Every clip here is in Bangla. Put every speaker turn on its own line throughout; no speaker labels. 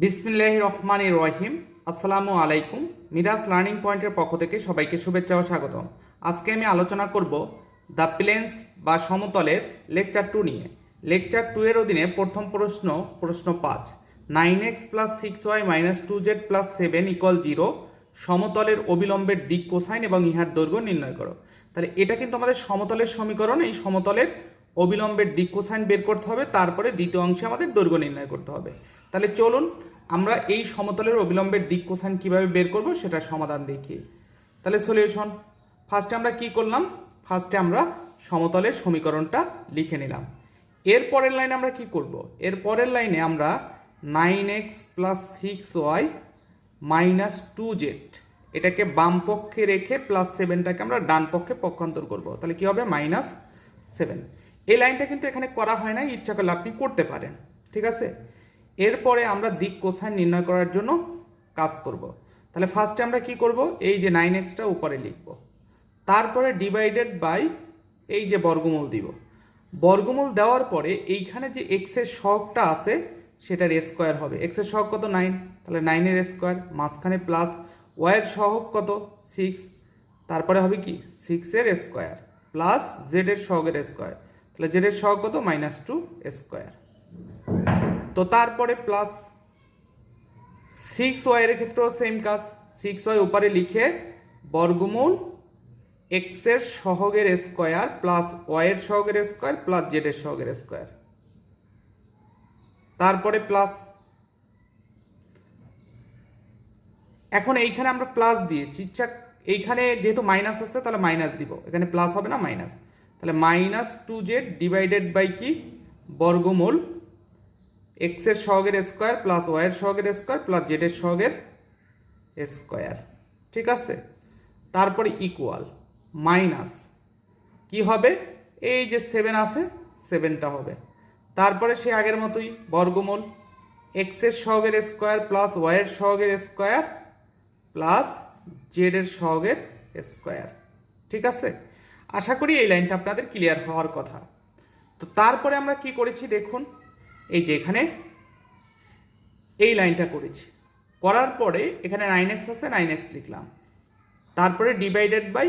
বিসমিল্লাহির রহমানির রহিম। আসসালামু আলাইকুম। মিরাজ লার্নিং পয়েন্টের পক্ষ থেকে সবাইকে শুভেচ্ছা ও স্বাগতম। আজকে আমি আলোচনা করব দ্য প্লেনস বা সমতলের লেকচার 2 নিয়ে। লেকচার 2 এর অধীনে প্রথম প্রশ্ন 5, 9x plus 6y minus 2z plus 7 equal 0 সমতলের অবিলম্বের দিক কোসাইন এবং ইহার দৈর্ঘ্য নির্ণয় করো। তাহলে এটা কিন্তু আমাদের সমতলের সমীকরণ। এই সমতলের অবিলম্বের দিক কোসাইন বের করতে হবে, তারপরে দ্বিতীয় অংশে আমাদের দৈর্ঘ্য নির্ণয় করতে হবে। তাহলে চলুন আমরা এই সমতলের অবিলম্বের দিক কোসাইন কিভাবে বের করব সেটার সমাধান দেখি। তাহলে সলিউশন, ফার্স্টে আমরা কি করলাম, ফার্স্টে আমরা সমতলের সমীকরণটা লিখে নিলাম। এর পরের লাইনে আমরা কি করব, এর পরের লাইনে আমরা 9x plus 6y minus 2z এটাকে বাম পক্ষে রেখে প্লাস 7টাকে আমরা ডান পক্ষে পক্ষান্তর করব। তাহলে কি হবে, মাইনাস 7। এই লাইনটা কিন্তু এখানে করা হয় না, ইচ্ছা করলে আপনি করতে পারেন, ঠিক আছে। এরপরে আমরা দিক কোসাইন নির্ণয় করার জন্য কাজ করব। তাহলে ফার্স্টে আমরা কি করব, এই যে 9xটা উপরে লিখব, তারপরে ডিভাইডেড বাই এই যে বর্গমূল দিব। বর্গমূল দেওয়ার পরে এইখানে যে এক্সের সহগটা আছে সেটার স্কোয়ার হবে। এক্সের সহগ কত, 9, তাহলে 9-এর স্কোয়ার, মাঝখানে প্লাস ওয়াইয়ের সহগ কত, 6, তারপরে হবে কি 6-এর স্কোয়ার প্লাস জেডের সহগের স্কোয়ার, তাহলে জেডের সহগ কত, -2 স্কোয়ার। তো তারপরে প্লাস 6y এর ক্ষেত্রেও সেম কাজ, 6y উপরে লিখে বর্গমূল x এর সহগের স্কোয়ার প্লাস y এর সহগের স্কোয়ার প্লাস z এর সহগের স্কোয়ার, তারপরে প্লাস। এখন এইখানে আমরা প্লাস দিয়েছি, ইচ্ছা এইখানে যেহেতু মাইনাস আছে তাহলে মাইনাস দিব, এখানে প্লাস হবে না, মাইনাস। তাহলে -2z ডিভাইডেড বাই কি বর্গমূল x এর সহগের স্কোয়ার প্লাস y এর সহগের স্কোয়ার প্লাস z এর সহগের স্কোয়ার, ঠিক আছে। তারপরে ইকুয়াল মাইনাস কি হবে, এই যে 7 আছে 7টা হবে, তারপরে সে আগের মতোই বর্গমূল x এর সহগের স্কোয়ার প্লাস y এর সহগের স্কোয়ার প্লাস z এর সহগের স্কোয়ার, ঠিক আছে। আশা করি এই লাইনটা আপনাদের ক্লিয়ার হওয়ার কথা। তো তারপরে আমরা কি করেছি দেখুন, এই যে এখানে এই লাইনটা করেছি, করার পরে এখানে 9x আছে, 9x লিখলাম, তারপরে ডিভাইডেড বাই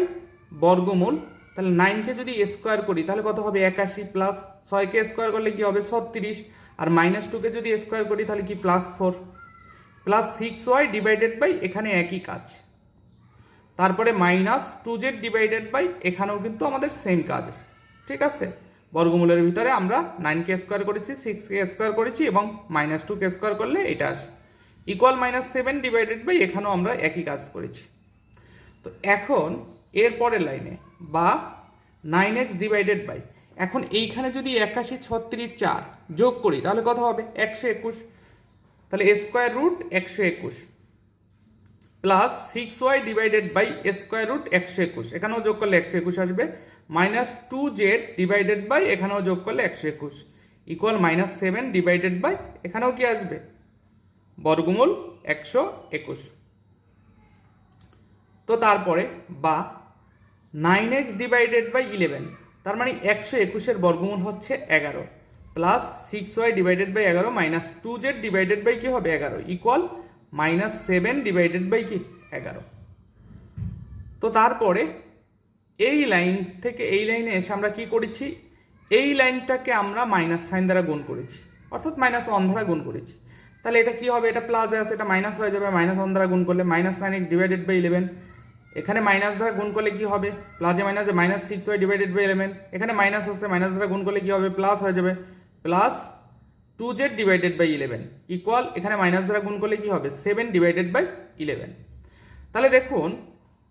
বর্গমূল। তাহলে 9কে যদি স্কোয়ার করি তাহলে কত হবে, 81, প্লাস 6কে স্কোয়ার করলে কি হবে 36, আর -2কে যদি স্কোয়ার করি তাহলে কি +4, প্লাস 6y ডিভাইডেড বাই এখানে একই কাজ, তারপরে -2z ডিভাইডেড বাই এখানেও কিন্তু আমাদের সেম কাজ, ঠিক আছে। বর্গমূলের ভিতরে আমরা 9কে স্কোয়ার করেছি, 6কে স্কোয়ার করেছি এবং -2কে স্কোয়ার করলে এটা আসে, ইকুয়াল -7 ডিভাইডেড বাই এখানেও আমরা একই কাজ করেছি। তো এখন এর পরের লাইনে বা 9x ডিভাইডেড বাই, এখন এইখানে যদি 81, 36, 4 যোগ করি তাহলে কত হবে 121, তাহলে square root 121 plus 6y divided by square root 121, এখানেও যোগ করলে 121 আসবে, -2z ডিভাইডেড বাই এখানেও যোগ করলে 121 ইকুয়াল -7 ডিভাইডেড বাই এখানেও কি আসবে বর্গমূল 121। তো তারপরে বা 9x ডিভাইডেড বাই 11, তার মানে 121-এর বর্গমূল হচ্ছে 11 plus 6y divided by 11 -2z divided by কি হবে 11 ইকুয়াল -7 ডিভাইডেড বাই কি 11। তো তারপরে এই লাইন থেকে এই লাইনে এসে আমরা কি করেছি, এই লাইনটাকে আমরা মাইনাস সাইন দ্বারা গুণ করেছি, অর্থাৎ -1 দ্বারা গুণ করেছি। তাহলে এটা কি হবে, এটা প্লাসে আছে, এটা মাইনাস হয়ে যাবে, -1 দ্বারা গুণ করলে -9x ডিভাইডেড বাই 11, এখানে মাইনাস দ্বারা গুণ করলে কি হবে, প্লাসে মাইনাসে -6y ডিভাইডেড বাই 11, এখানে মাইনাস আছে, মাইনাস দ্বারা গুণ করলে কি হবে প্লাস হয়ে যাবে, plus 2z divided by 11 equal এখানে মাইনাস দ্বারা গুণ করলে কি হবে 7 ডিভাইডেড বাই 11। তাহলে দেখুন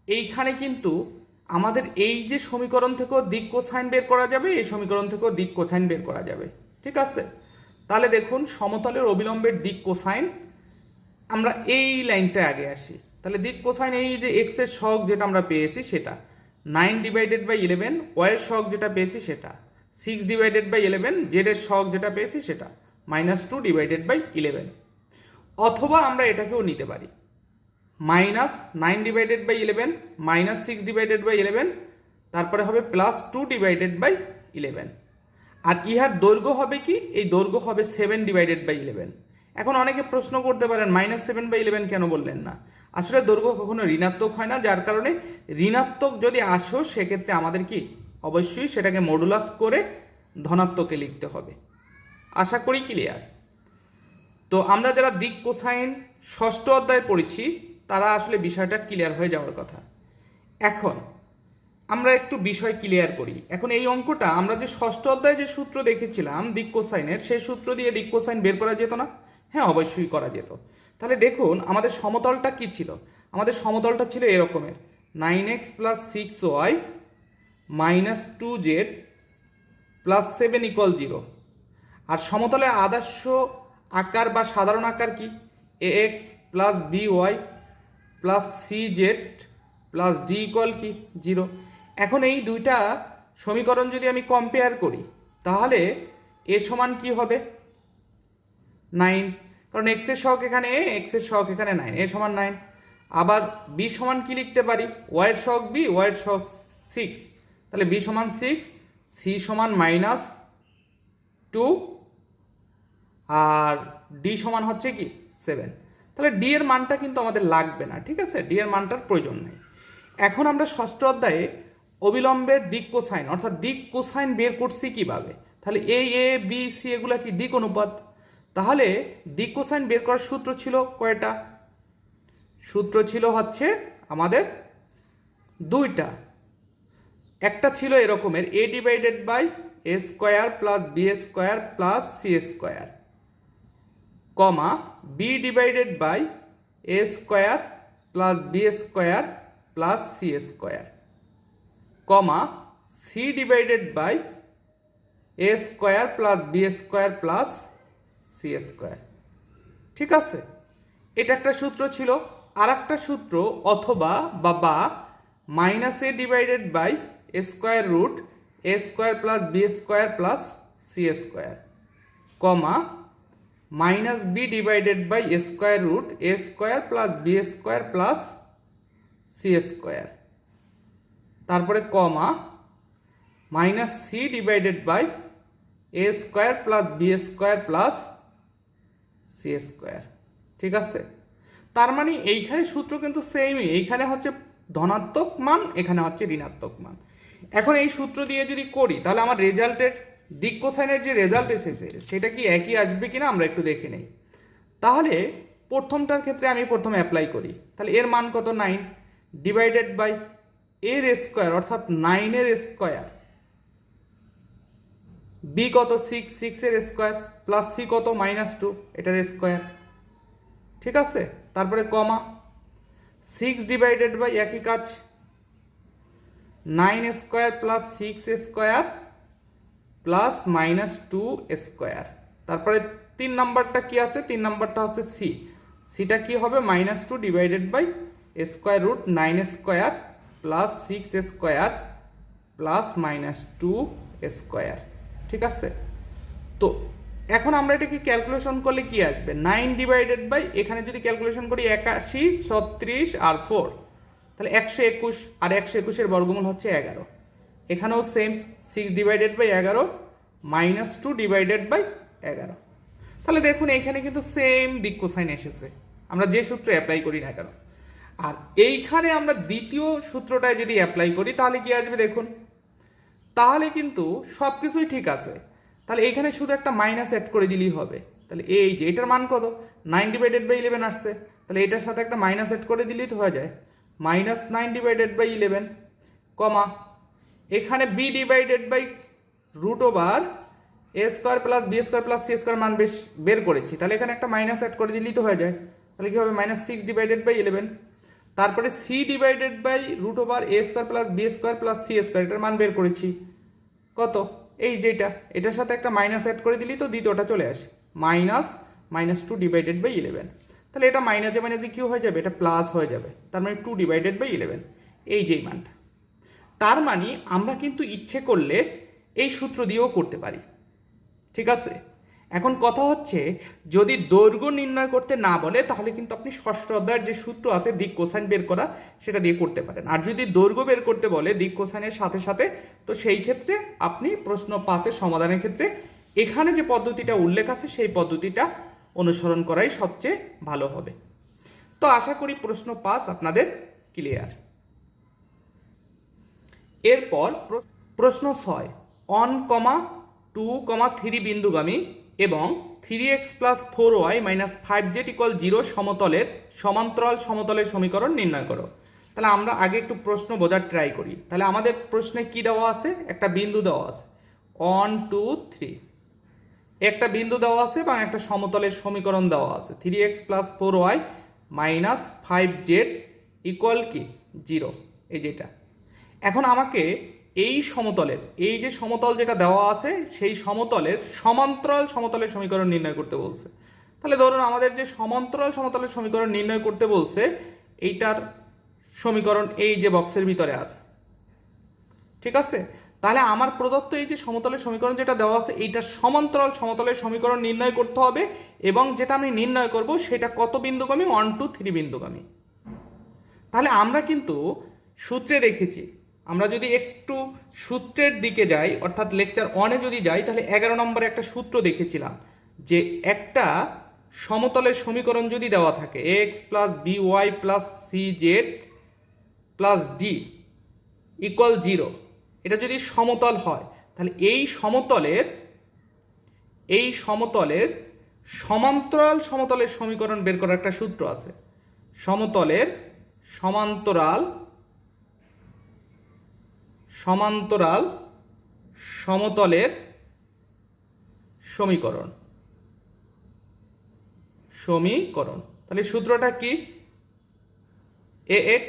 এইখানে কিন্তু আমাদের এই যে সমীকরণ থেকেও দিক কোসাইন বের করা যাবে, এই সমীকরণ থেকেও দিক কোসাইন বের করা যাবে, ঠিক আছে। তাহলে দেখুন সমতলের অবিলম্বের দিক কোসাইন, আমরা এই লাইনটা আগে আসি। তাহলে দিক কোসাইন এই যে এক্স এর সহগ যেটা আমরা পেয়েছি সেটা 9 ডিভাইডেড বাই 11, ওয়াই এর সহগ যেটা পেয়েছি সেটা 6 ডিভাইডেড বাই 11, জেড এর সহগ যেটা পেয়েছি সেটা -2 ডিভাইডেড বাই 11। অথবা আমরা এটাকেও নিতে পারি -9 ডিভাইডেড বাই 11 -6 ডিভাইডেড বাই 11, তারপরে হবে +2 ডিভাইডেড বাই 11, আর ইহার দৈর্ঘ্য হবে কি, এই দৈর্ঘ্য হবে 7 ডিভাইডেড বাই 11। এখন অনেকে প্রশ্ন করতে পারেন -7/11 কেন বললেন না? আসলে দৈর্ঘ্য কখনো ঋণাত্মক হয় না, যার কারণে ঋণাত্মক যদি আসো সেক্ষেত্রে আমাদের কি অবশ্যই সেটাকে মডুলাস করে ধনাত্মকে লিখতে হবে। আশা করি ক্লিয়ার। তো আমরা যারা দিক কোসাইন ষষ্ঠ অধ্যায়ে পড়েছি তারা আসলে বিষয়টা ক্লিয়ার হয়ে যাওয়ার কথা। এখন আমরা একটু বিষয় ক্লিয়ার করি। এখন এই অঙ্কটা আমরা যে ষষ্ঠ অধ্যায়ে যে সূত্র দেখেছিলাম দিক কোসাইনের, সেই সূত্র দিয়ে দিক কোসাইন বের করা যেত না? হ্যাঁ, অবশ্যই করা যেত। তাহলে দেখুন আমাদের সমতলটা কি ছিল? আমাদের সমতলটা ছিল এরকমের, 9x + 6y - 2z + 7 = 0। আর সমতলের আদর্শ আকার বা সাধারণ আকার কি? ax + by + cz + d = কি? 0। এখন এই দুইটা সমীকরণ যদি আমি কম্পেয়ার করি তাহলে এ সমান কি হবে? 9, কারণ এক্স এর সহগ এখানে এ, এক্স এর সহগ এখানে 9, এ সমান 9। আবার বি সমান কি লিখতে পারি? ওয়াই এর সহগ বি, ওয়াই এর সহগ 6, তাহলে বি সমান 6, সি সমান -2 আর ডি সমান হচ্ছে কি 7। তাহলে ডি এর মানটা কিন্তু আমাদের লাগবে না, ঠিক আছে? ডি এর মানটার প্রয়োজন নেই। এখন আমরা ষষ্ঠ অধ্যায়ে অবিলম্বের দিক কোসাইন অর্থাৎ দিক কোসাইন বের করছি কিভাবে? তাহলে এই এ বি সি এগুলা কি দিক অনুপাত। তাহলে দিক কোসাইন বের করার সূত্র ছিল কয়টা? সূত্র ছিল হচ্ছে আমাদের দুইটা। একটা ছিল এরকমের, a / a² + b² + c², comma b / a² + b² + c², comma c / a² + b² + c²। ঠিক আছে, এটা একটা সূত্র ছিল। আর একটা সূত্র অথবা বা -a / a² √a² + b² + c², comma -b / a² √a² + b² + c², তারপরে কমা -c / a² + b² + c²। ঠিক আছে, তার মানে এইখানে সূত্র কিন্তু সেমই, এইখানে হচ্ছে ধনাত্মক মান, এখানে হচ্ছে ঋণাত্মক মান। এখন এই সূত্র দিয়ে যদি করি তাহলে আমার রেজাল্টের দিক কোসাইনের যে রেজাল্ট এসেছে সেটা কি একই আসবে কিনা আমরা একটু দেখে নেই। তাহলে প্রথমটার ক্ষেত্রে আমি প্রথমে অ্যাপ্লাই করি। তাহলে এর মান কত? 9 ডিভাইডেড বাই এর স্কোয়ার অর্থাৎ 9 এর স্কোয়ার, বি কত? 6, 6 এর স্কোয়ার প্লাস সি কত? -2, এটার স্কোয়ার। ঠিক আছে, তারপরে কমা 6 ডিভাইডেড বাই একই কাজ 9² + 6² প্লাস -2²। তারপরে 3 নাম্বারটা কি আছে? 3 নাম্বারটা হচ্ছে সি। সিটা কি হবে? -2 ডিভাইডেড বাই √9² + 6² প্লাস -2²। ঠিক আছে, তো এখন আমরা এটা কি ক্যালকুলেশন করলে কি আসবে? 9 ডিভাইডেড বাই, এখানে যদি ক্যালকুলেশন করি 81, 36 আর 4, তাহলে 121, আর 121 এর বর্গমূল হচ্ছে 11। এখানেও same, 6 divided by 11 -2 divided by 11। তাহলে দেখুন এইখানে কিন্তু সেম দিক কোসাইন এসেছে, আমরা যে সূত্র অ্যাপ্লাই করি না কেন। আর এইখানে আমরা দ্বিতীয় সূত্রটায় যদি অ্যাপ্লাই করি তাহলে কি আসবে দেখুন, তাহলে কিন্তু সব কিছুই ঠিক আছে। তাহলে এইখানে শুধু একটা মাইনাস অ্যাড করে দিলেই হবে। তাহলে এই যে এটার মান কত? 9 ডিভাইডেড বাই 11 আসছে, তাহলে এটার সাথে একটা মাইনাস অ্যাড করে দিলেই তো হয়ে যায়, -9 ডিভাইডেড বাই 11, কমা এখানে b divided by √a² + b² + c² মান বের করেছি, তাহলে এখানে একটা মাইনাস অ্যাড করে দিলেই তো হয়ে যায়। তাহলে কি হবে? -6 ডিভাইডেড বাই 11। তারপরে c divided by √a² + b² + c², এটার মান বের করেছি কত? এই যেটা, এটার সাথে একটা মাইনাস অ্যাড করে দিলেই তো দ্বিতীয়টা চলে আসে, -2 ডিভাইডেড বাই 11। তাহলে এটা মাইনাসে মাইনাসে কি হয়ে যাবে? এটা প্লাস হয়ে যাবে, তার মানে 2 ডিভাইডেড বাই 11, এই যেই মানটা। তার মানে আমরা কিন্তু ইচ্ছে করলে এই সূত্র দিয়েও করতে পারি। ঠিক আছে, এখন কথা হচ্ছে যদি দৈর্ঘ্য নির্ণয় করতে না বলে তাহলে কিন্তু আপনি ষষ্ঠ অধ্যায়ের যে সূত্র আছে দিক কোসাইন বের করা সেটা দিয়ে করতে পারেন। আর যদি দৈর্ঘ্য বের করতে বলে দিক কোসাইনের সাথে সাথে, তো সেই ক্ষেত্রে আপনি প্রশ্ন 5-এর সমাধানের ক্ষেত্রে এখানে যে পদ্ধতিটা উল্লেখ আছে সেই পদ্ধতিটা অনুসরণ করাই সবচেয়ে ভালো হবে। তো আশা করি প্রশ্ন 5 আপনাদের ক্লিয়ার। এরপর প্রশ্ন 6, 1,2,3 বিন্দুগামী এবং 3x + 4y - 5z = 0 সমতলের সমান্তরাল সমতলের সমীকরণ নির্ণয় করো। তাহলে আমরা আগে একটু প্রশ্ন বোঝার ট্রাই করি। তাহলে আমাদের প্রশ্নে কি দেওয়া আছে? একটা বিন্দু দেওয়া আছে 1 2 3, একটা বিন্দু দেওয়া আছে এবং একটা সমতলের সমীকরণ দেওয়া আছে 3x + 4y - 5z = কি 0, এই যেটা। এখন আমাকে এই সমতলের, এই যে সমতল যেটা দেওয়া আছে সেই সমতলের সমান্তরাল সমতলের সমীকরণ নির্ণয় করতে বলছে। তাহলে ধরুন আমাদের যে সমান্তরাল সমতলের সমীকরণ নির্ণয় করতে বলছে এইটার সমীকরণ এই যে বক্সের ভিতরে আছে, ঠিক আছে? তাহলে আমার প্রদত্ত এই যে সমতলের সমীকরণ যেটা দেওয়া আছে এইটার সমান্তরাল সমতলের সমীকরণ নির্ণয় করতে হবে এবং যেটা আমি নির্ণয় করব সেটা কত বিন্দুগামী? 1 2 3 বিন্দুগামী। তাহলে আমরা কিন্তু সূত্রে দেখেছি, আমরা যদি একটু সূত্রের দিকে যাই অর্থাৎ লেকচার 1-এ যদি যাই তাহলে 11 নম্বরে একটা সূত্র দেখেছিলাম যে একটা সমতলের সমীকরণ যদি দেওয়া থাকে x + by + cz + d = 0, এটা যদি সমতল হয় তাহলে এই সমতলের সমান্তরাল সমতলের সমীকরণ বের করার একটা সূত্র আছে। সমতলের সমান্তরাল সমতলের সমীকরণ। তাহলে সূত্রটা কি? ax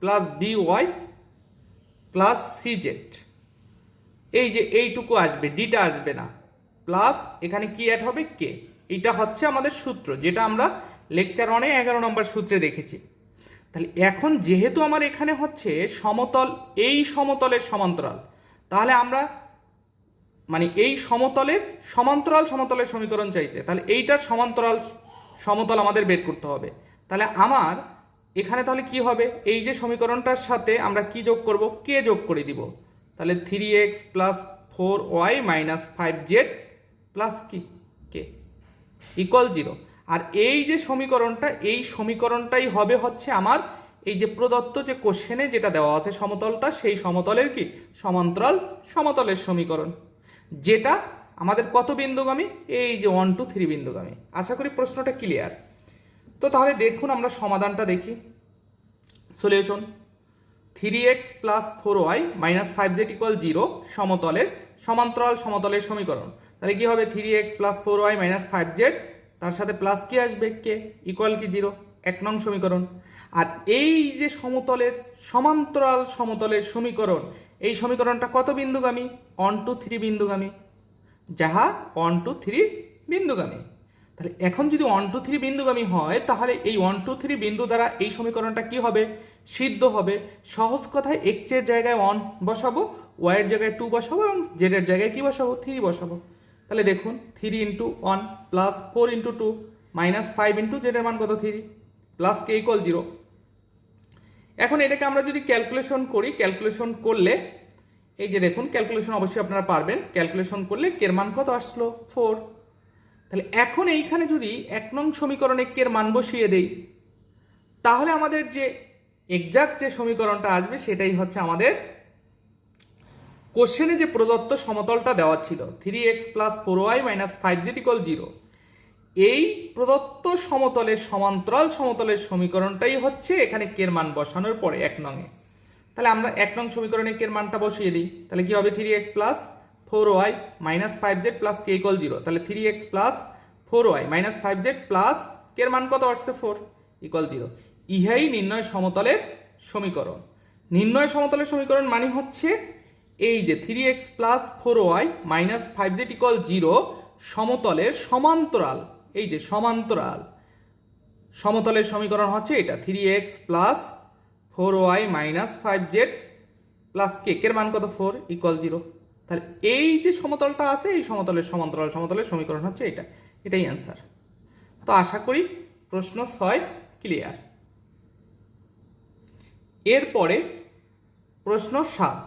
+ by + cz, এই যে এইটুকু আসবে, ডিটা আসবে না, প্লাস এখানে কি অ্যাড হবে? কে। এটা হচ্ছে আমাদের সূত্র যেটা আমরা লেকচার 1-এ 11 নম্বর সূত্রে দেখেছি। তাহলে এখন যেহেতু আমার এখানে হচ্ছে সমতল, এই সমতলের সমান্তরাল, তাহলে আমরা মানে এই সমতলের সমান্তরাল সমতলের সমীকরণ চাইছে, তাহলে এইটার সমান্তরাল সমতল আমাদের বের করতে হবে। তাহলে আমার এখানে তাহলে কি হবে? এই যে সমীকরণটার সাথে আমরা কি যোগ করব? কে যোগ করে দিব। তাহলে 3x + 4y - 5z + কি কে = 0। আর এই যে সমীকরণটা, এই সমীকরণটাই হবে হচ্ছে আমার এই যে প্রদত্ত যে কোশ্চেনে যেটা দেওয়া আছে সমতলটা, সেই সমতলের কি সমান্তরাল সমতলের সমীকরণ, যেটা আমাদের কত বিন্দুগামী? এই যে 1 2 3 বিন্দুগামী। আশা করি প্রশ্নটা ক্লিয়ার। তো তাহলে দেখুন আমরা সমাধানটা দেখি। সলিউশন 3x + 4y - 5z = 0 সমতলের সমান্তরাল সমতলের সমীকরণ। তাহলে কি হবে? 3x + 4y - 5z, তার সাথে প্লাস কি আসবে? কে = কি 0, 1 নং সমীকরণ। আর এই যে সমতলের সমান্তরাল সমতলের সমীকরণ, এই সমীকরণটা কত বিন্দুগামী? 1 2 3 বিন্দুগামী, যাহা 1 2 3 বিন্দুগামী। তাহলে এখন যদি 1 2 3 বিন্দুগামী হয় তাহলে এই 1 2 3 বিন্দু দ্বারা এই সমীকরণটা কি হবে? সিদ্ধ হবে। সহজ কথায় x এর জায়গায় 1 বসাবো, y এর জায়গায় 2 বসাবো এবং z এর জায়গায় কি বসাবো? 3 বসাবো। তাহলে দেখুন 3 × 1 + 4 × 2 - 5 × z এর মান কত? 3 + k = 0। এখন এটাকে আমরা যদি ক্যালকুলেশন করি, ক্যালকুলেশন করলে এই যে দেখুন, ক্যালকুলেশন অবশ্যই আপনারা পারবেন, ক্যালকুলেশন করলে কের মান কত আসলো? 4। তাহলে এখন এইখানে যদি 1 নং সমীকরণে কের মান বসিয়ে দেই তাহলে আমাদের যে এক্সাক্ট যে সমীকরণটা আসবে সেটাই হচ্ছে আমাদের কোশ্চেনে যে প্রদত্ত সমতলটা দেওয়া ছিল 3x + 4y - 5z = 0, এই প্রদত্ত সমতলের সমান্তরাল সমতলের সমীকরণটাই হচ্ছে এখানে কের মান বসানোর পরে 1 নংয়ে। তাহলে আমরা 1 নং সমীকরণে কের মানটা বসিয়ে দিই। তাহলে কি হবে? 3x + 4y - 5z + k = 0। তাহলে 3x + 4y - 5z প্লাস কের মান কত আসছে? 4 = 0। ইহাই নির্ণয় সমতলের সমীকরণ। নির্ণয় সমতলের সমীকরণ মানে হচ্ছে এই যে 3x + 4y - 5z = 0 সমতলের সমান্তরাল, এই যে সমান্তরাল সমতলের সমীকরণ হচ্ছে এটা 3x + 4y - 5z + k, এর মান কত? 4 = 0। তাহলে এই যে সমতলটা আছে এই সমতলের সমান্তরাল সমতলের সমীকরণ হচ্ছে এটা, এটাই অ্যান্সার। তো আশা করি প্রশ্ন 6 ক্লিয়ার। এরপরে প্রশ্ন 7,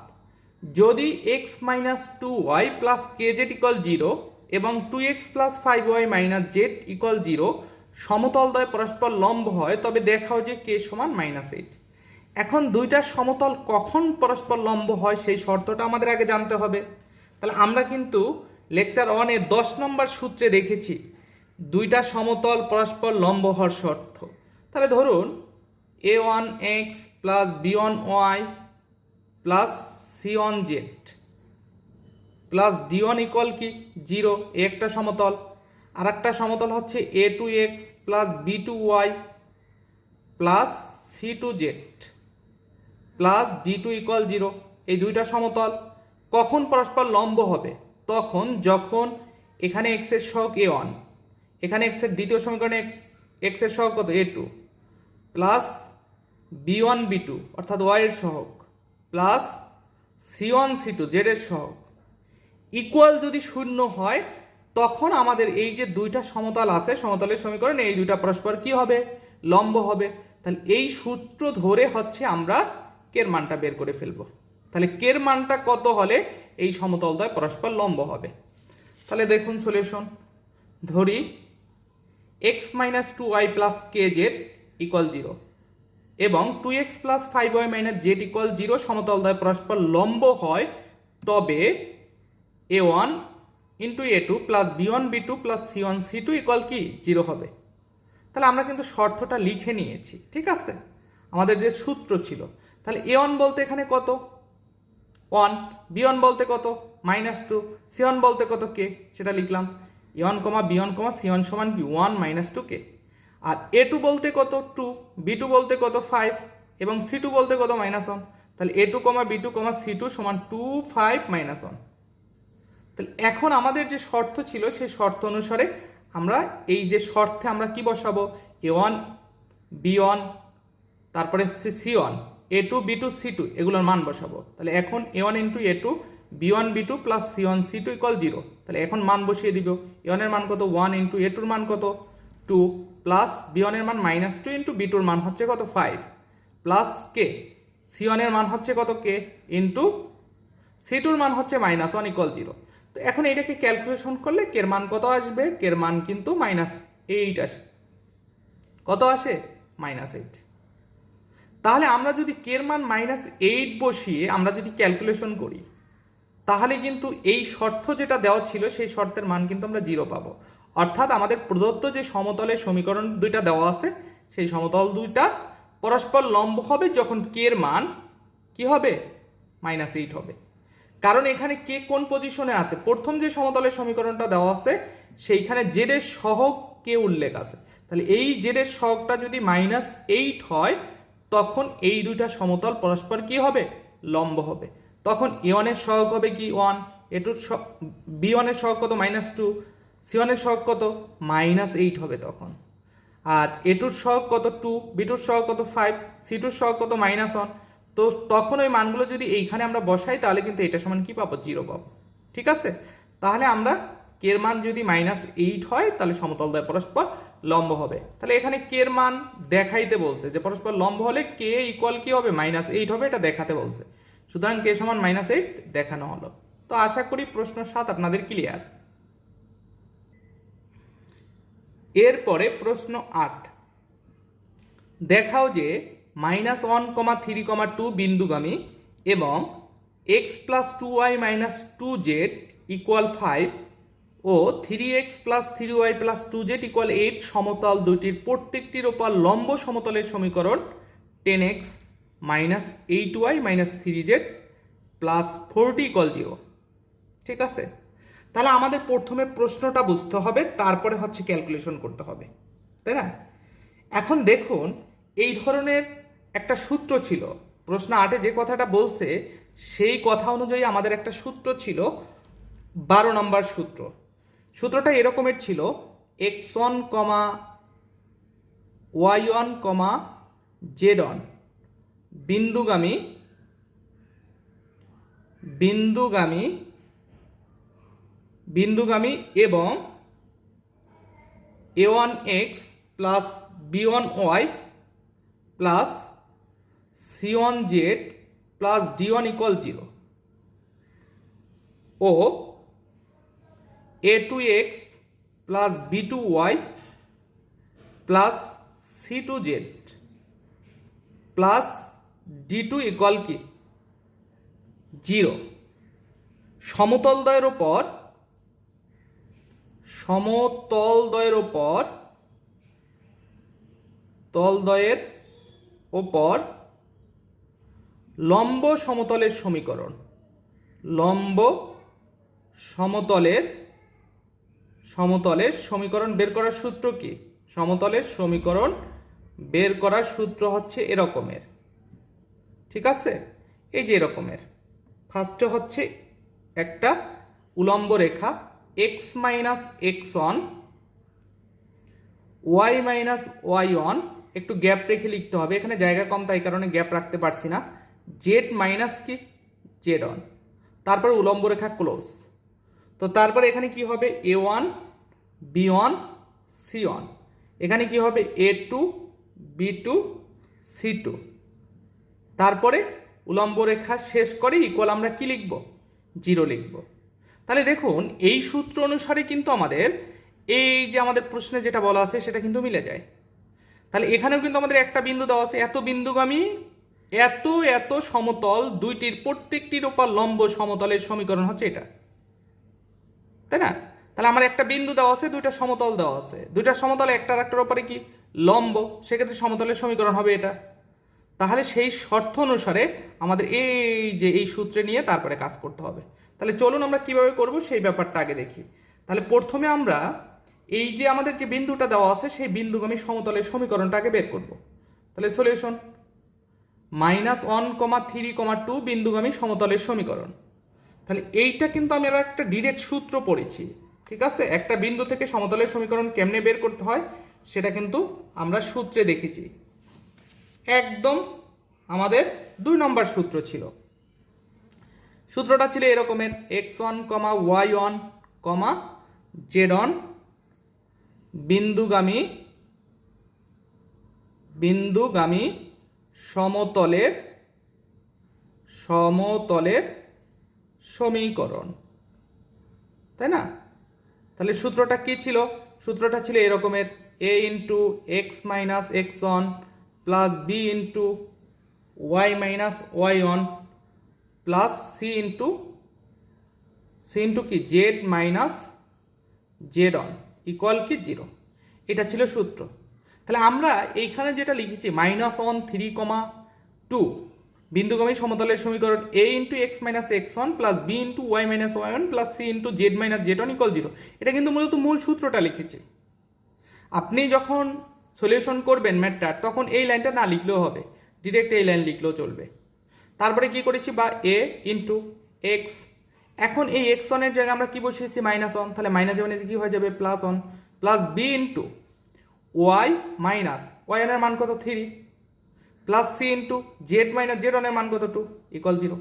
যদি x - 2y + kz = 0 এবং 2x plus 5y minus Z equal 0 সমতলদ্বয় পরস্পর লম্ব হয়, তবে দেখাও যে কে সমান -8। এখন দুইটা সমতল কখন পরস্পর লম্ব হয় সেই শর্তটা আমাদের আগে জানতে হবে। তাহলে আমরা কিন্তু লেকচার 1-এ 10 নম্বর সূত্রে দেখেছি দুইটা সমতল পরস্পর লম্ব হওয়ার শর্ত। তাহলে ধরুন a1x plus b1y plus c1z plus d1 equal কি 0, একটা সমতল। আর একটা সমতল হচ্ছে a2x plus b2y plus c2z plus d2 equal 0, এই দুইটা সমতল কখন পরস্পর লম্ব হবে? তখন যখন এখানে x এর সহগ a1, এখানে x এর দ্বিতীয় সমীকরণে x এর সহগ কত a2 প্লাস b1 b2 অর্থাৎ y এর সহগ প্লাস c1 c2 z এর সহগ ইকুয়াল যদি 0 হয়, তখন আমাদের এই যে দুইটা সমতল আছে সমতলের সমীকরণে এই দুইটা পরস্পর কি হবে? লম্ব হবে। তাহলে এই সূত্র ধরে হচ্ছে আমরা কের মানটা বের করে ফেলবো। তাহলে কের মানটা কত হলে এই সমতলদ্বয় পরস্পর লম্ব হবে? তাহলে দেখুন সলিউশন। ধরি x minus 2y plus kz equal 0 এবং 2x plus 5y minus Z equal 0 সমতলদ্বয় পরস্পর লম্ব হয়, তবে a1 into a2 plus b1 b2 plus c1 c2 equal কি 0 হবে। তাহলে আমরা কিন্তু শর্তটা লিখে নিয়েছি, ঠিক আছে, আমাদের যে সূত্র ছিল। তাহলে a1 বলতে এখানে কত 1, b1 বলতে কত -2, c1 বলতে কত k, সেটা লিখলাম a1, b1, c1 সমান কি 1 -2k। আর a2 বলতে কত 2, b2 বলতে কত 5 এবং c2 বলতে কত -1। তাহলে a2, b2, c2 সমান 2 5 -1। তাহলে এখন আমাদের যে শর্ত ছিল সেই শর্ত অনুসারে আমরা এই যে শর্তে আমরা কি বসাবো? a1 b1 তারপরে হচ্ছে c1 a2 b2 c2 এগুলোর মান বসাবো। তাহলে এখন a1 into a2 b1 b2 plus c1 c2 equal 0। তাহলে এখন মান বসিয়ে দিব। a1 এর মান কত 1 ইন্টু a2 এর মান কত 2 প্লাস b1 এর মান -2 ইন্টু b2 এর মান হচ্ছে কত 5 প্লাস k, c1 এর মান হচ্ছে কত k ইন্টু c2 এর মান হচ্ছে -1 ইকুয়াল 0। তো এখন এটাকে ক্যালকুলেশন করলে কের মান কত আসবে? কের মান কিন্তু -8 আসে। কত আসে? -8। তাহলে আমরা যদি কের মান -8 বসিয়ে আমরা যদি ক্যালকুলেশন করি, তাহলে কিন্তু এই শর্ত যেটা দেওয়া ছিল সেই শর্তের মান কিন্তু আমরা 0 পাবো। অর্থাৎ আমাদের প্রদত্ত যে সমতলের সমীকরণ দুইটা দেওয়া আছে সেই সমতল দুইটা পরস্পর লম্ব হবে যখন কের মান কি হবে? -8 হবে। কারণ এখানে কে কোন পজিশনে আছে? প্রথম যে সমতলের সমীকরণটা দেওয়া আছে সেইখানে জেড এর সহগ কে উল্লেখ আছে। তাহলে এই জেড এর সহগটা যদি -8 হয়, তখন এই দুইটা সমতল পরস্পর কি হবে? লম্ব হবে। তখন a1 এর সহগ হবে কি 1, a2 b1 এর সহগ কত -2, c1 এর সহগ কত -8 হবে তখন। আর a2 এর সহগ কত 2, b2 এর সহগ কত 5, c2 এর সহগ কত -1। তো তখন ওই মানগুলো যদি এইখানে আমরা বসাই তাহলে কিন্তু এটা সমান কি পাবো? 0 পাবো, ঠিক আছে। তাহলে আমরা কের মান যদি -8 হয় তাহলে সমতলদ্বয় পরস্পর লম্ব হবে। তাহলে এখানে কের মান দেখাইতে বলছে যে পরস্পর লম্ব হলে কে ইকুয়াল কি হবে? -8 হবে, এটা দেখাতে বলছে। সুতরাং কে সমান -8 দেখানো হলো। তো আশা করি প্রশ্ন 7 আপনাদের ক্লিয়ার। এরপরে প্রশ্ন 8, দেখাও যে -1, 3, 2 বিন্দুগামী এবং x plus 2y minus 2z equal 5 ও 3x plus 3y plus 2z equal 8 সমতল দুইটির প্রত্যেকটির উপর লম্ব সমতলের সমীকরণ 10x minus 8y minus 3z plus 40 equal 0, ঠিক আছে। তাহলে আমাদের প্রথমে প্রশ্নটা বুঝতে হবে, তারপরে হচ্ছে ক্যালকুলেশন করতে হবে, তাই না? এখন দেখুন এই ধরনের একটা সূত্র ছিল প্রশ্ন 8-এ, যে কথাটা বলছে সেই কথা অনুযায়ী আমাদের একটা সূত্র ছিল 12 নম্বর সূত্র। সূত্রটা এরকমের ছিল x1, y1, z1 বিন্দুগামী এবং a1x plus b1y plus c1z plus d1 equal 0 ও a2x plus b2y plus c2z plus d2 equal কি 0। সমতলদ্বয়ের ওপর লম্ব সমতলের সমীকরণ বের করার সূত্র কি? সমতলের সমীকরণ বের করার সূত্র হচ্ছে এরকমের, ঠিক আছে? এই যে এরকমের, ফার্স্টে হচ্ছে একটা উলম্ব রেখা x minus X one Y minus Y one, একটু গ্যাপ রেখে লিখতে হবে, এখানে জায়গা কম তাই কারণে গ্যাপ রাখতে পারছি না, জেড মাইনাস কি জেড অন, তারপরে উলম্ব রেখা ক্লোজ। তো তারপরে এখানে কি হবে a1 b1 c1, এখানে কি হবে a2 b2 c2, তারপরে উলম্ব রেখা শেষ করে ইকুয়াল আমরা কি লিখব 0 লিখব। তাহলে দেখুন এই সূত্র অনুসারে কিন্তু আমাদের এই যে আমাদের প্রশ্নে যেটা বলা আছে সেটা কিন্তু মিলে যায়। তাহলে এখানেও কিন্তু আমাদের একটা বিন্দু দেওয়া আছে, এত বিন্দুগামী এত সমতল দুইটির প্রত্যেকটির উপর লম্ব সমতলের সমীকরণ হচ্ছে এটা, তাই না? তাহলে আমার একটা বিন্দু দেওয়া আছে, দুইটা সমতল দেওয়া আছে, দুইটা সমতল একটার একটার উপরে কি লম্ব, সেক্ষেত্রে সমতলের সমীকরণ হবে এটা। তাহলে সেই শর্ত অনুসারে আমাদের এই সূত্রে নিয়ে তারপরে কাজ করতে হবে। তাহলে চলুন আমরা কিভাবে করব সেই ব্যাপারটা আগে দেখি। তাহলে প্রথমে আমরা এই যে আমাদের যে বিন্দুটা দেওয়া আছে সেই বিন্দুগামী সমতলের সমীকরণটা আগে বের করব। তাহলে সলিউশন -1,3,2 বিন্দুগামী সমতলের সমীকরণ। তাহলে এইটা কিন্তু আমরা একটা ডিরেক্ট সূত্র পড়েছি, ঠিক আছে? একটা বিন্দু থেকে সমতলের সমীকরণ কেমনে বের করতে হয় সেটা কিন্তু আমরা সূত্রে দেখেছি, একদম আমাদের 2 নম্বর সূত্র ছিল। সূত্রটা ছিল এরকমের x1, y1, z1 বিন্দুগামী সমতলের সমীকরণ, তাই না? তাহলে সূত্রটা কি ছিল? সূত্রটা ছিল এরকমের a into X minus X one plus B into Y minus Y one plus C into কি Z minus Z one equal কি 0। এটা ছিল সূত্র। তাহলে আমরা এইখানে যেটা লিখেছি -1,3,2 বিন্দুগামী সমতলের সমীকরণ a into X minus X one plus B into Y minus Y one plus C into Z minus Z one equal 0, এটা কিন্তু মূলত মূল সূত্রটা লিখেছি। আপনি যখন সলিউশন করবেন ম্যাথটার তখন এই লাইনটা না লিখলেও হবে, ডিরেক্ট এই লাইন লিখলেও চলবে। তারপরে কি করেছি বা a ইন্টু এক্স, এখন এই এক্স অনের জায়গায় আমরা কি বসিয়েছি -1, তাহলে মাইনাস মাইনাস কি হয়ে যাবে +1 plus B into Y minus Y অনের মান কত 3 plus C into Z minus Z অনের মান কত 2 ইকুয়াল 0।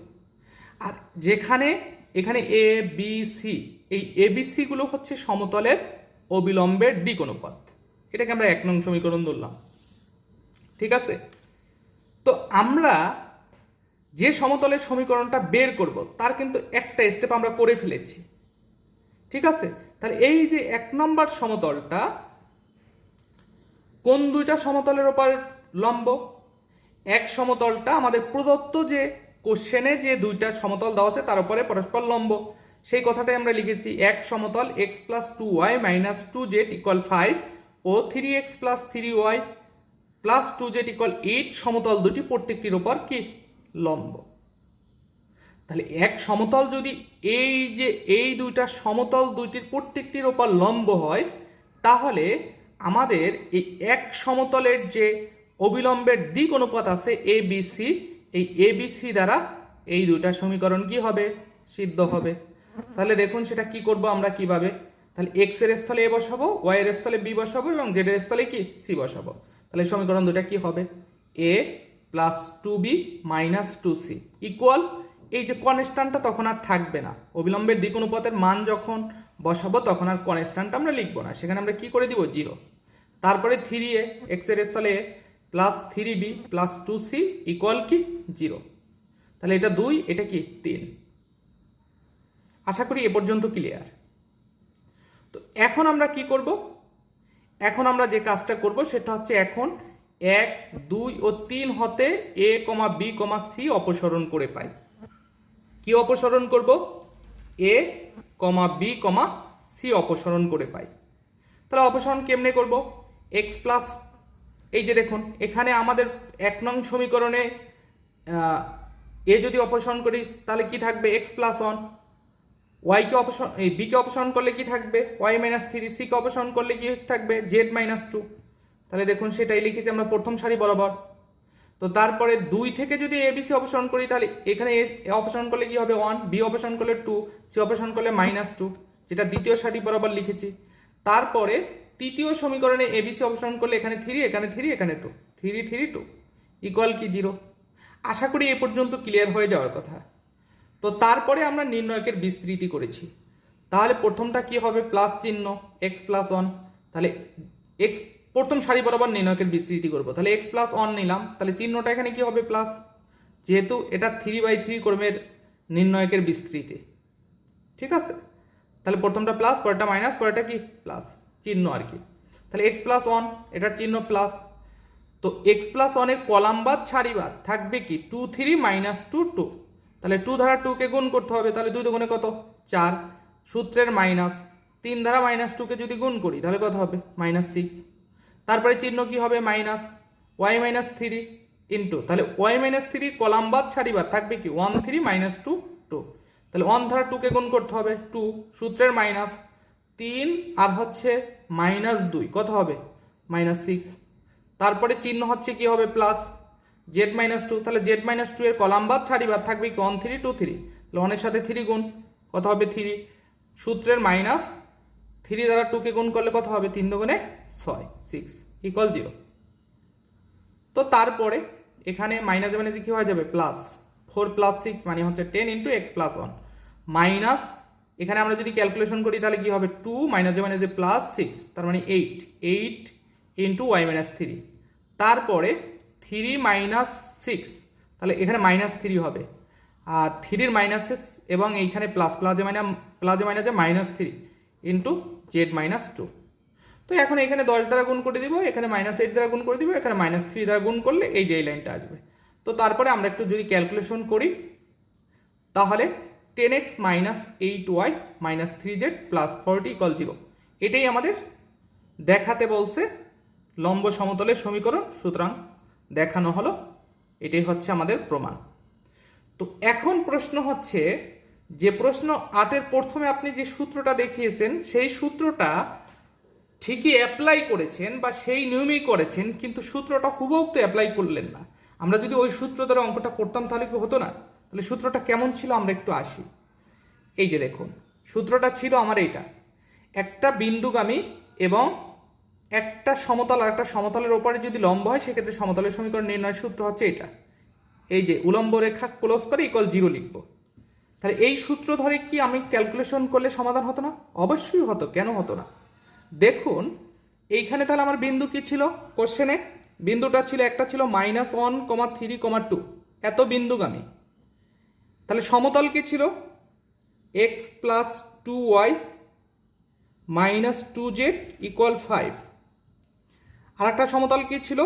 আর যেখানে এখানে এ বি সি, এই এ বি সি গুলো হচ্ছে সমতলের অবিলম্বের দিক অনুপাত, এটাকে আমরা 1 নং সমীকরণ ধরলাম, ঠিক আছে? তো আমরা যে সমতলের সমীকরণটা বের করব তার কিন্তু একটা স্টেপ আমরা করে ফেলেছি, ঠিক আছে? তাহলে এই যে 1 নম্বর সমতলটা কোন দুইটা সমতলের উপর লম্ব? এক সমতলটা আমাদের প্রদত্ত যে কোশ্চেনে যে দুইটা সমতল দেওয়া আছে তার উপরে পরস্পর লম্ব, সেই কথাটাই আমরা লিখেছি। এক সমতল x plus 2y minus 2z equal 5 ও 3x plus 3y plus 2z equal 8 সমতল দুটি প্রত্যেকটির উপর কি লম্ব। তাহলে এক সমতল যদি এই দুইটা সমতল দুইটির প্রত্যেকটির উপর লম্ব হয় তাহলে আমাদের এই এক সমতলের যে অবিলম্বের দিক অনুপাত আছে এ বি সি, এই এ বি সি দ্বারা এই দুইটা সমীকরণ কি হবে সিদ্ধ হবে। তাহলে দেখুন সেটা কি করব আমরা কিভাবে, তাহলে এক্স এর স্থলে এ বসাবো, ওয়াই এর স্থলে বি বসাবো এবং জেড এর স্থলে কি সি বসাবো। তাহলে সমীকরণ দুটা কি হবে এ plus 2b minus 2c equal, এই যে কনস্ট্যান্টটা তখন আর থাকবে না, অবিলম্বের দিক অনুপাতের মান যখন বসাবো তখন আর কনস্ট্যান্ট আমরা লিখবো না, সেখানে আমরা কি করে দিব 0। তারপরে 3a এক্স এর স্থলে plus 3b plus 2c equal কি 0। তাহলে এটা 2, এটা কি 3। আশা করি এ পর্যন্ত ক্লিয়ার। তো এখন আমরা কি করব, এখন আমরা যে কাজটা করব সেটা হচ্ছে এখন 1, 2 ও 3 হতে a, b, c অপসরণ করে পাই। কি অপসরণ করব? a, b, c অপসরণ করে পাই। তাহলে অপসরণ কেমনে করব? x প্লাস, এই যে দেখুন এখানে আমাদের 1 নং সমীকরণে এ যদি অপসরণ করি তাহলে কি থাকবে? x plus 1। y কে অপসরণ, এই b কে অপসরণ করলে কি থাকবে? y minus 3। c কে অপসরণ করলে কি থাকবে? z minus 2। তাহলে দেখুন সেটাই লিখেছি আমরা প্রথম সারি বরাবর। তো তারপরে 2 থেকে যদি a b c অপসরণ করি তাহলে এখানে a অপসরণ করলে কি হবে? 1, b অপসরণ করলে 2, c অপসরণ করলে -2, যেটা দ্বিতীয় সারি বরাবর লিখেছি। তারপরে তৃতীয় সমীকরণে a b c অপসরণ করলে এখানে 3, এখানে 3, এখানে 2, 3, 3, 2 ইকুয়াল কি 0। আশা করি এ পর্যন্ত ক্লিয়ার হয়ে যাওয়ার কথা। তো তারপরে আমরা নির্ণয়কের বিস্তৃতি করেছি। তাহলে প্রথমটা কি হবে? প্লাস চিহ্ন x প্লাস 1। তাহলে x প্রথম সারি বরাবর নির্ণয়কের বিস্তৃতি করব। তাহলে x প্লাস 1 নিলাম, তাহলে চিহ্নটা এখানে কি হবে? প্লাস, যেহেতু এটা 3/3 ক্রমের নির্ণয়কের বিস্তৃতি। ঠিক আছে, তাহলে প্রথমটা প্লাস, পরেরটা মাইনাস, পরেরটা কি প্লাস, চিহ্ন আর কি। তাহলে x প্লাস 1, এটার চিহ্ন প্লাস। তো x প্লাস 1 এর কলামবাদ সারিবাদ থাকবে কি? 2, 3, -2, 2। তাহলে 2 দ্বারা 2 কে গুণ করতে হবে, তাহলে 2 দুগুণে কত? 4। সূত্রের মাইনাস 3 দ্বারা -2 কে যদি গুণ করি তাহলে কত হবে? -6। তারপরে চিহ্ন কি হবে? মাইনাস y মাইনাস 3 ইন্টু, তাহলে y মাইনাস 3 কলামবাদ সারিবাদ থাকবে কি? 1, 3, -2, 2। তাহলে 1 দ্বারা 2 কে গুণ করতে হবে 2, সূত্রের মাইনাস 3 আর হচ্ছে -2 কত হবে? -6। তারপরে চিহ্ন হচ্ছে কি হবে? Plus z minus 2। তাহলে z মাইনাস 2 এর কলামবাদ সারিবাদ থাকবে কি? 1, 3, 2, 3। তাহলে 1 এর সাথে 3 গুণ, কত হবে? 3। সূত্রের মাইনাস 3 দ্বারা 2 কে গুণ করলে কত হবে? 3 দুগুণে 6, 6 ইকুয়াল 0। তো তারপরে এখানে মাইনাসে মাইনাসে কি হয়ে যাবে? প্লাস 4 প্লাস 6 মানে হচ্ছে 10 ইন্টু x প্লাস 1 মাইনাস, এখানে আমরা যদি ক্যালকুলেশন করি তাহলে কি হবে? 2 মাইনাসে মাইনাসে প্লাস 6, তার মানে 8 ইন্টু y মাইনাস 3। তারপরে 3 মাইনাস 6, তাহলে এখানে -3 হবে, আর 3 মাইনাসে এবং এইখানে প্লাস, প্লাসে মাইনাসে -3 ইন্টু z মাইনাস 2। তো এখন এখানে 10 দ্বারা গুণ করে দিব, এখানে -8 দ্বারা গুণ করে দিব, এখানে -3 দ্বারা গুণ করলে এই যে এই লাইনটা আসবে। তো তারপরে আমরা একটু যদি ক্যালকুলেশন করি তাহলে 10x minus 8y minus 3z plus 40 equal 0। এটাই আমাদের দেখাতে বলছে লম্ব সমতলের সমীকরণ, সুতরাং দেখানো হলো। এটাই হচ্ছে আমাদের প্রমাণ। তো এখন প্রশ্ন হচ্ছে, যে প্রশ্ন 8-এর প্রথমে আপনি যে সূত্রটা দেখিয়েছেন সেই সূত্রটা ঠিকই অ্যাপ্লাই করেছেন বা সেই নিয়মেই করেছেন, কিন্তু সূত্রটা হুবহু তো অ্যাপ্লাই করলেন না। আমরা যদি ওই সূত্র দ্বারা অঙ্কটা করতাম তাহলে কি হতো না? তাহলে সূত্রটা কেমন ছিল আমরা একটু আসি। এই যে দেখুন সূত্রটা ছিল আমার এইটা, একটা বিন্দুগামী এবং একটা সমতল আর একটা সমতলের ওপরে যদি লম্ব হয় সেক্ষেত্রে সমতলের সমীকরণ নির্ণয়ের সূত্র হচ্ছে এটা। এই যে উলম্ব রেখা ক্লোজ করে ইকুয়াল 0 লিখব। তাহলে এই সূত্র ধরে কি আমি ক্যালকুলেশন করলে সমাধান হতো না? অবশ্যই হতো, কেন হতো না? দেখুন এইখানে তাহলে আমার বিন্দু কি ছিল কোশ্চেনে? বিন্দুটা ছিল, একটা ছিল -1, 3, 2, এত বিন্দুগামী। তাহলে সমতল কি ছিল? x plus 2y minus 2z equal 5। আর একটা সমতল কি ছিল?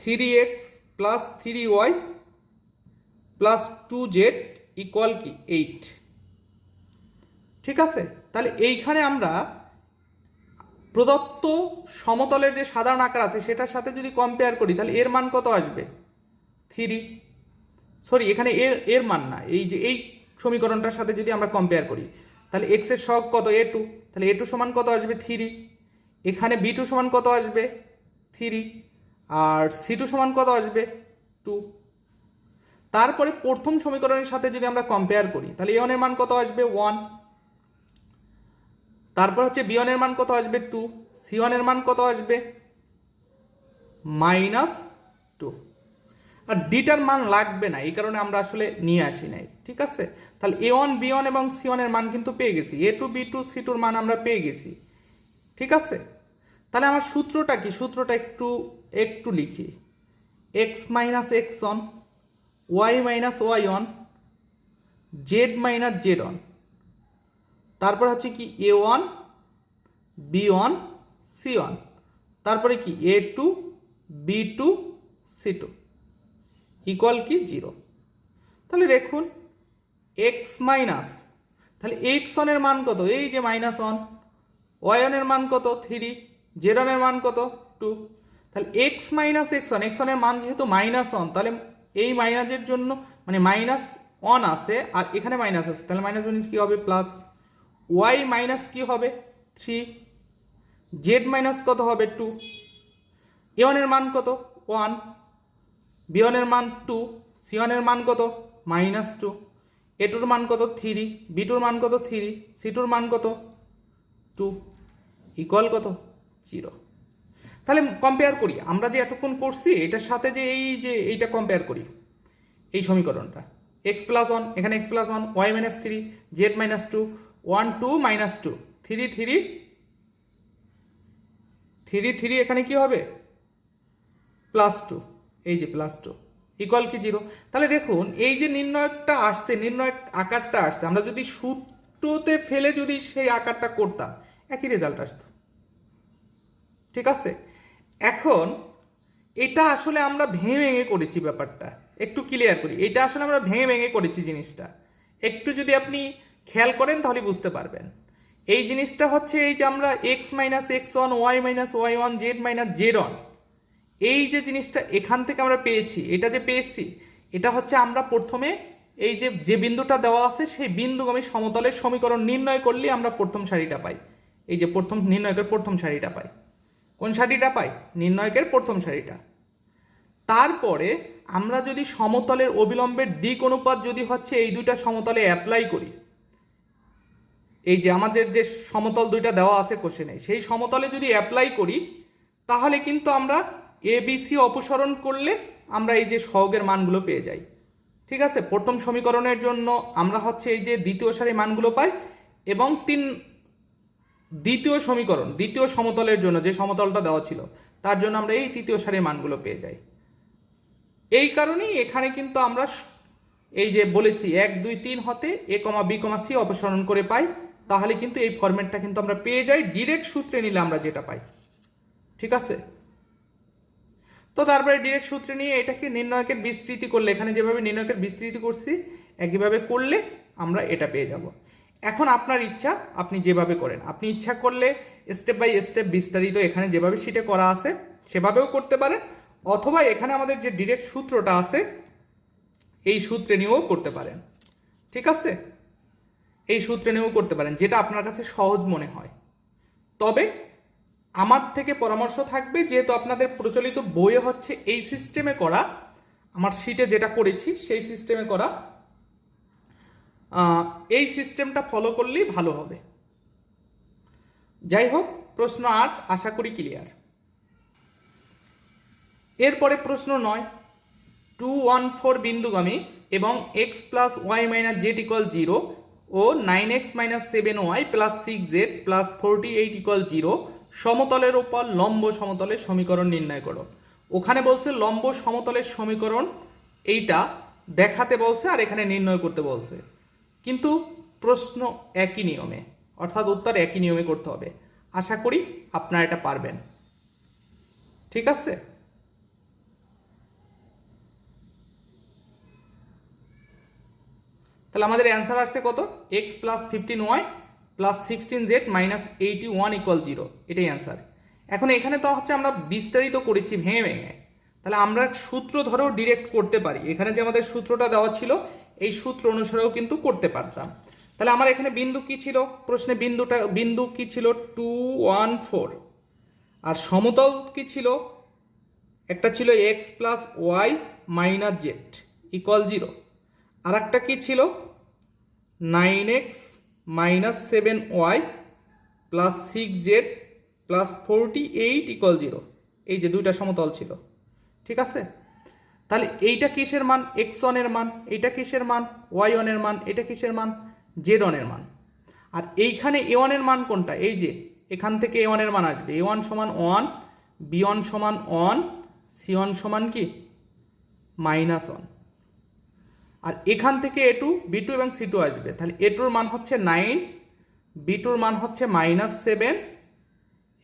3x plus 3y plus 2z equal কি 8। ঠিক আছে, তাহলে এইখানে আমরা প্রদত্ত সমতলের যে সাধারণ আকার আছে সেটার সাথে যদি কম্পেয়ার করি তাহলে এর মান কত আসবে? 3। সরি, এখানে এর মান না, এই যে এই সমীকরণটার সাথে যদি আমরা কম্পেয়ার করি তাহলে x এর সহগ কত? a2। তাহলে a2 সমান কত আসবে? 3। এখানে b2 সমান কত আসবে? 3। আর c2 সমান কত আসবে? 2। তারপরে প্রথম সমীকরণের সাথে যদি আমরা কম্পেয়ার করি তাহলে a1 এর মান কত আসবে? 1। তারপর হচ্ছে b1 এর মান কত আসবে? 2। c1 এর মান কত আসবে? -2। আর ডিটার মান লাগবে না, এই কারণে আমরা আসলে নিয়ে আসি নাই। ঠিক আছে, তাহলে a1, b1 এবং c1 এর মান কিন্তু পেয়ে গেছি, a2, b2, c2 এর মান আমরা পেয়ে গেছি। ঠিক আছে, তাহলে আমার সূত্রটা কি? সূত্রটা একটু লিখি। x minus x1, y minus y1, z minus z1 তারপর হচ্ছে কি A1 B1 C1, তারপরে কি A2 B2 C2 ইকুয়াল কি 0। তাহলে দেখুন এক্স মাইনাস, তাহলে এক্স ওয়ানের মান কত, এই যে -1, ওয়াই ওয়ানের মান কত 3, জেড ওয়ানের মান কত 2। তাহলে এক্স মাইনাস এক্স ওয়ানের মান যেহেতু -1, তাহলে এই মাইনাসের জন্য মানে -1 আছে আর এখানে মাইনাস আছে, তাহলে মাইনাস মাইনাস কি হবে প্লাস, ওয়াই মাইনাস কি হবে 3, জেড মাইনাস কত হবে 2, এ ওয়ানের মান কত 1, বি ওয়ানের মান 2, সি ওয়ানের মান কত -2, এ টুর মান কত 3, বি টুর মান কত 3, সি টুর মান কত 2 ইকুয়াল কত 0। তাহলে কম্পেয়ার করি, আমরা যে এতক্ষণ করছি এটার সাথে যে এইটা কম্পেয়ার করি, এই সমীকরণটা x+1, এখানে x+1, y -3, z -2, 1 2 -2, 3 3 3 3 এখানে কি হবে +2, এই যে +2 ইকুয়াল কি 0। তাহলে দেখুন এই যে নির্ণয়কটা আসছে, নির্ণয় আকারটা আসছে, আমরা যদি সূত্রতে ফেলে যদি সেই আকারটা করতাম একই রেজাল্ট আসতো। ঠিক আছে, এখন এটা আসলে আমরা ভেঙে ভেঙে করেছি ব্যাপারটা, একটু ক্লিয়ার করি। এটা আসলে আমরা ভেঙে ভেঙে করেছি জিনিসটা, একটু যদি আপনি খেয়াল করেন তাহলে বুঝতে পারবেন। এই জিনিসটা হচ্ছে এই যে আমরা x - x1 y - y1 z - z1, এই যে জিনিসটা এখান থেকে আমরা পেয়েছি, এটা যে পেয়েছি এটা হচ্ছে আমরা প্রথমে এই যে বিন্দুটা দেওয়া আছে সেই বিন্দুগামী সমতলের সমীকরণ নির্ণয় করলে আমরা প্রথম সারিটা পাই। এই যে প্রথম নির্ণয়কের প্রথম সারিটা পাই। কোন সারিটা পাই? নির্ণয়কের প্রথম সারিটা। তারপরে আমরা যদি সমতলের অবিলম্বের দিক অনুপাত যদি হচ্ছে এই দুইটা সমতলে অ্যাপ্লাই করি, এই যে আমাদের যে সমতল দুইটা দেওয়া আছে কোশ্চেনে, সেই সমতলে যদি অ্যাপ্লাই করি তাহলে কিন্তু আমরা ABC অপসারণ করলে আমরা এই যে সহগের মানগুলো পেয়ে যাই। ঠিক আছে, প্রথম সমীকরণের জন্য আমরা হচ্ছে এই যে দ্বিতীয় সারির মানগুলো পাই, এবং দ্বিতীয় সমীকরণ দ্বিতীয় সমতলের জন্য যে সমতলটা দেওয়া ছিল তার জন্য আমরা এই তৃতীয় সারির মানগুলো পেয়ে যাই। এই কারণেই এখানে কিন্তু আমরা এই যে বলেছি 1 2 3 হতে A, B, C অপসারণ করে পাই, তাহলে কিন্তু এই ফরম্যাটটা কিন্তু আমরা পেয়ে যাই ডিরেক্ট সূত্রে নিলে আমরা যেটা পাই। ঠিক আছে, তো তারপরে ডিরেক্ট সূত্রে নিয়ে এটাকে নির্ণয়কের বিস্তৃতি করলে, এখানে যেভাবে নির্ণয়কের বিস্তৃতি করছি একইভাবে করলে আমরা এটা পেয়ে যাব। এখন আপনার ইচ্ছা, আপনি যেভাবে করেন, আপনি ইচ্ছা করলে স্টেপ বাই স্টেপ বিস্তারিত এখানে যেভাবে শিটে করা আছে সেভাবেও করতে পারেন, অথবা এখানে আমাদের যে ডিরেক্ট সূত্রটা আছে এই সূত্রে নিয়েও করতে পারেন। ঠিক আছে, এই সূত্রে নিয়েও করতে পারেন, যেটা আপনার কাছে সহজ মনে হয়। তবে আমার থেকে পরামর্শ থাকবে, যেহেতু আপনাদের প্রচলিত বইয়ে হচ্ছে এই সিস্টেমে করা, আমার শিটে যেটা করেছি সেই সিস্টেমে করা, এই সিস্টেমটা ফলো করলেই ভালো হবে। যাই হোক, প্রশ্ন 8 আশা করি ক্লিয়ার। এরপরে প্রশ্ন 9, 2 1 4 বিন্দুগামী এবং x + y - z = 0 ও 9x - 7y + 6z + 48 = 0 সমতলের উপর লম্ব সমতলের সমীকরণ নির্ণয় করো। ওখানে বলছে লম্ব সমতলের সমীকরণ এইটা দেখাতে বলছে আর এখানে নির্ণয় করতে বলছে, কিন্তু প্রশ্ন একই নিয়মে, অর্থাৎ উত্তর একই নিয়মে করতে হবে। আশা করি আপনারা এটা পারবেন। ঠিক আছে, তাহলে আমাদের অ্যান্সার আসছে কত? x + 15y + 16z - 81 = 0, এটাই অ্যান্সার। এখন এখানে তো হচ্ছে আমরা বিস্তারিত করেছি ভেঙে ভেঙে, তাহলে আমরা সূত্র ধরেও ডিরেক্ট করতে পারি। এখানে যে আমাদের সূত্রটা দেওয়া ছিল এই সূত্র অনুসারেও কিন্তু করতে পারতাম। তাহলে আমার এখানে বিন্দু কি ছিল? প্রশ্নে বিন্দু কি ছিল? 2 1 4, আর সমতল কি ছিল? একটা ছিল x + y - z = 0, আর একটা কি ছিল? 9x - 7y + 6z + 48 = 0, এই যে দুইটা সমতল ছিল। ঠিক আছে, তাহলে এইটা কিসের মান? x1 এর মান, এইটা কিসের মান? y1 এর মান, এটা কিসের মান? z1 এর মান। আর এইখানে a1 এর মান কোনটা? এই যে এখান থেকে a1 এর মান আসবে, a1 = 1, b1 = 1, c1 = কি -1, আর এখান থেকে a2 b2 এবং c2 আসবে। তাহলে a2 এর মান হচ্ছে 9, বি টুর মান হচ্ছে -7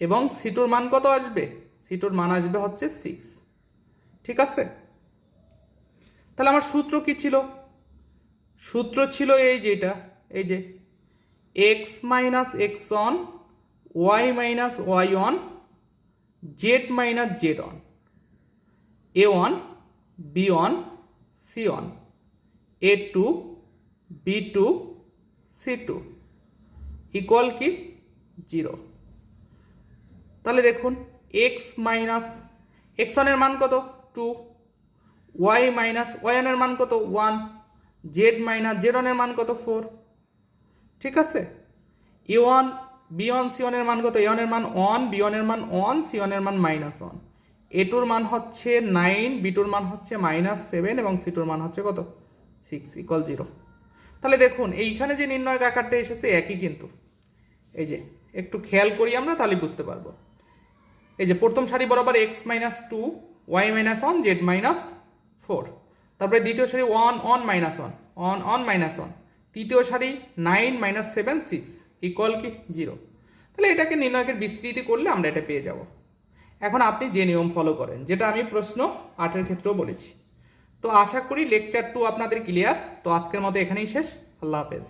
এবং সি টুর মান কত আসবে? সি টুর মান আসবে হচ্ছে 6। ঠিক আছে, তাহলে আমার সূত্র কি ছিল? সূত্র ছিল এই যেটা, এই যে x - x on y - y on z - z on a1 b1 c1 a2 b2 c2 equal কি 0। তাহলে দেখুন x - x1 এর মান কত 2, y - y1 এর মান কত 1, z - z1 এর মান কত 4। ঠিক আছে, a1 b1 c1 এর মান কত? a1 এর মান 1, b1 এর মান 1, c1 এর মান -1, a2 মান হচ্ছে 9, b2 মান হচ্ছে -7 এবং c2 মান হচ্ছে কত 6 ইকুয়াল 0। তাহলে দেখুন এইখানে যে নির্ণয় আকারটা এসেছে একই, কিন্তু এই যে একটু খেয়াল করি আমরা তাহলে বুঝতে পারবো। এই যে প্রথম সারি বরাবর x - 2 y - 1 z - 4, তারপরে দ্বিতীয় সারি 1 1 -1 1 1 -1, তৃতীয় সারি 9 - 7 6 ইকুয়াল কি 0। তাহলে এটাকে নির্ণয়কের বিস্তৃতি করলে আমরা এটা পেয়ে যাব। এখন আপনি যে নিয়ম ফলো করেন, যেটা আমি প্রশ্ন 8-এর ক্ষেত্রেও বলেছি। তো আশা করি লেকচার 2 আপনাদের ক্লিয়ার। তো আজকের মতো এখানেই শেষ। আল্লাহ হাফেজ।